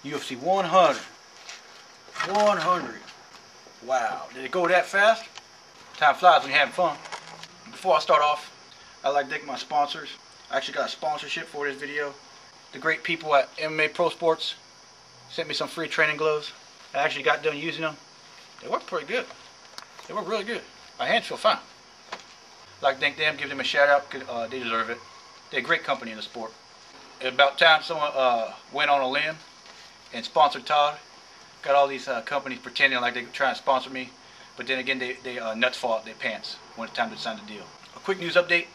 UFC 100. 100. Wow. Did it go that fast? Time flies when you're having fun. Before I start off, I'd like to thank my sponsors. I actually got a sponsorship for this video. The great people at MMA Pro Sports sent me some free training gloves. I actually got done using them. They work pretty good. They work really good. My hands feel fine. I'd like to thank them, give them a shout out, because they deserve it. They're a great company in the sport. It's about time someone went on a limb and sponsored Todd. Got all these companies pretending like they try to sponsor me, but then again they nuts fall out their pants when it's time to sign the deal. A quick news update.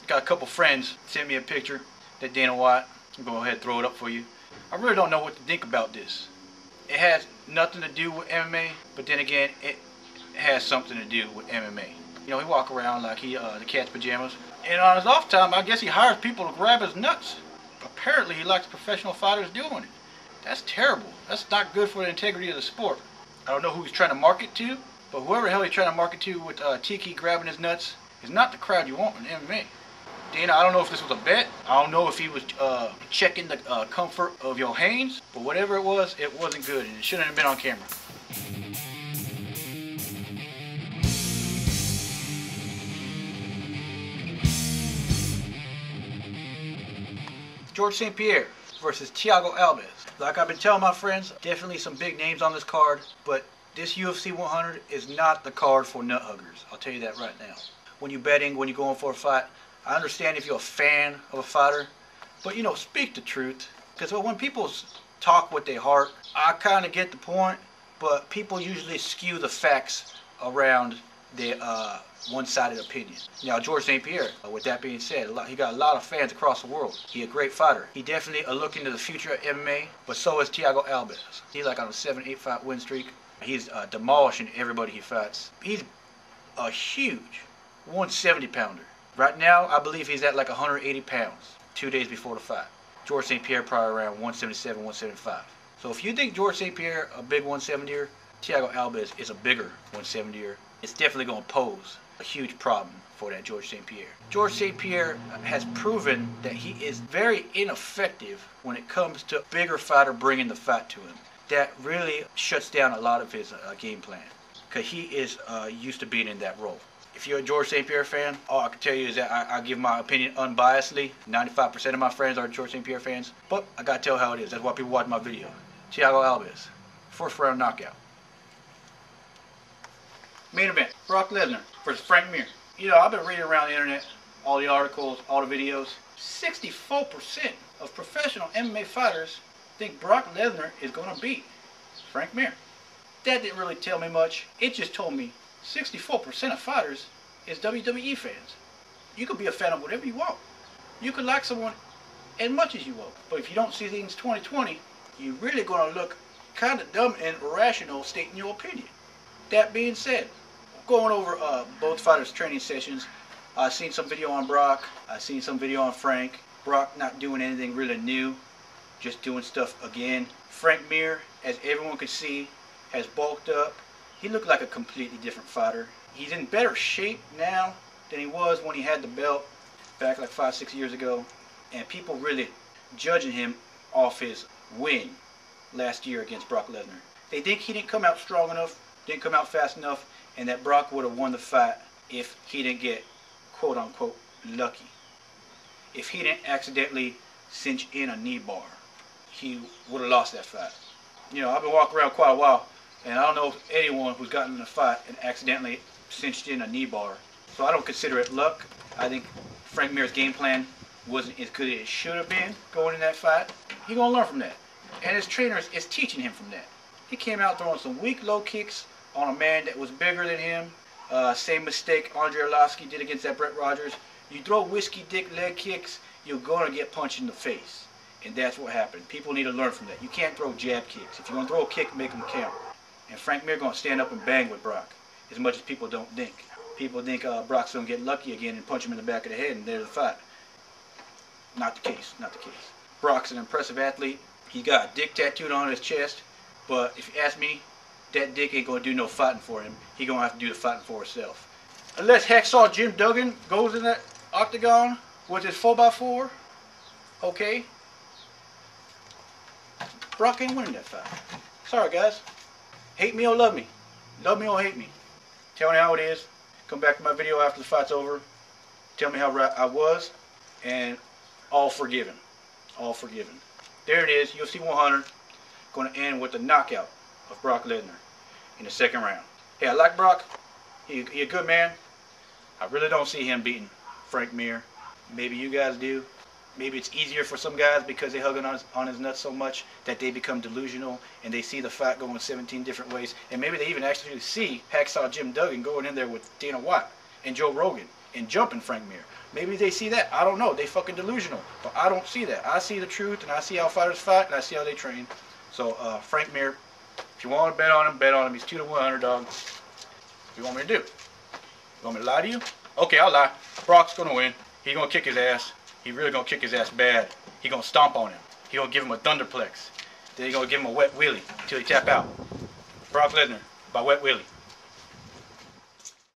Got a couple friends sent me a picture that Dana White. I'm going to go ahead and throw it up for you. I really don't know what to think about this. It has nothing to do with MMA, but then again it has something to do with MMA. You know, he walk around like he the cat's pajamas, and on his off time I guess he hires people to grab his nuts. Apparently he likes professional fighters doing it. That's terrible. That's not good for the integrity of the sport. I don't know who he's trying to market to, but whoever the hell he's trying to market to with Tiki grabbing his nuts is not the crowd you want in MMA. Dana, I don't know if this was a bet. I don't know if he was checking the comfort of your hands, but whatever it wasn't good, and it shouldn't have been on camera. George St. Pierre versus Thiago Alves. Like I've been telling my friends, definitely some big names on this card, but this UFC 100 is not the card for nut huggers. I'll tell you that right now. When you're betting, when you're going for a fight, I understand if you're a fan of a fighter, but you know, speak the truth. Because when people talk with their heart, I kind of get the point, but people usually skew the facts around their one-sided opinion. Now, George St. Pierre, with that being said, he got a lot of fans across the world. He's a great fighter. He definitely a look into the future of MMA, but so is Thiago Alves. He's like on a 7-8 fight win streak. He's demolishing everybody he fights. He's a huge 170 pounder. Right now, I believe he's at like 180 pounds 2 days before the fight. George St. Pierre probably around 177, 175. So if you think George St. Pierre a big 170er, Thiago Alves is a bigger 170er. It's definitely going to pose a huge problem for that George St. Pierre. George St. Pierre has proven that he is very ineffective when it comes to a bigger fighter bringing the fight to him. That really shuts down a lot of his game plan, because he is used to being in that role. If you're a George St. Pierre fan, all I can tell you is that I give my opinion unbiasedly. 95% of my friends are George St. Pierre fans, but I gotta tell how it is. That's why people watch my video. Thiago Alves, first round knockout. Main event, Brock Lesnar versus Frank Mir. You know, I've been reading around the internet, all the articles, all the videos. 64% of professional MMA fighters think Brock Lesnar is going to beat Frank Mir. That didn't really tell me much. It just told me 64% of fighters is WWE fans. You could be a fan of whatever you want. You could like someone as much as you want. But if you don't see things 2020, you're really going to look kind of dumb and irrational stating your opinion. That being said, going over both fighters' training sessions, I've seen some video on Brock, I've seen some video on Frank. Brock not doing anything really new, just doing stuff again. Frank Mir, as everyone could see, has bulked up. He looked like a completely different fighter. He's in better shape now than he was when he had the belt back like 5-6 years ago. And people really judging him off his win last year against Brock Lesnar. They think he didn't come out strong enough, didn't come out fast enough, and that Brock would have won the fight if he didn't get quote-unquote lucky. If he didn't accidentally cinch in a knee bar, he would have lost that fight. You know, I've been walking around quite a while, and I don't know if anyone who's gotten in a fight and accidentally cinched in a knee bar. So I don't consider it luck. I think Frank Mir's game plan wasn't as good as it should have been going in that fight. He's going to learn from that. And his trainer is teaching him from that. He came out throwing some weak low kicks on a man that was bigger than him. Same mistake Andre Arlovski did against that Brett Rogers. You throw whiskey dick leg kicks, you're going to get punched in the face. And that's what happened. People need to learn from that. You can't throw jab kicks. If you're going to throw a kick, make them count. And Frank Mir going to stand up and bang with Brock, as much as people don't think. People think Brock's going to get lucky again and punch him in the back of the head and there's the fight. Not the case. Not the case. Brock's an impressive athlete. He got a dick tattooed on his chest. But if you ask me, that dick ain't going to do no fighting for him. He going to have to do the fighting for himself. Unless Hacksaw Jim Duggan goes in that octagon with his 4x4, okay? Brock ain't winning that fight. Sorry, guys. Hate me or love me. Love me or hate me. Tell me how it is. Come back to my video after the fight's over. Tell me how right I was. And all forgiven. All forgiven. There it is. UFC 100. Going to end with the knockout of Brock Lesnar in the second round. Hey, I like Brock. He a good man. I really don't see him beating Frank Mir. Maybe you guys do. Maybe it's easier for some guys because they hugging on his nuts so much that they become delusional and they see the fight going 17 different ways. And maybe they even actually see Hacksaw Jim Duggan going in there with Dana White and Joe Rogan and jumping Frank Mir. Maybe they see that. I don't know. They fucking delusional. But I don't see that. I see the truth and I see how fighters fight and I see how they train. So Frank Mir, if you want to bet on him, bet on him. He's 2-to-1 underdog. What do you want me to do? You want me to lie to you? Okay, I'll lie. Brock's going to win. He's going to kick his ass. He really going to kick his ass bad. He going to stomp on him. He going to give him a thunderplex. Then he going to give him a wet willy until he tap out. Brock Lesnar by wet willy.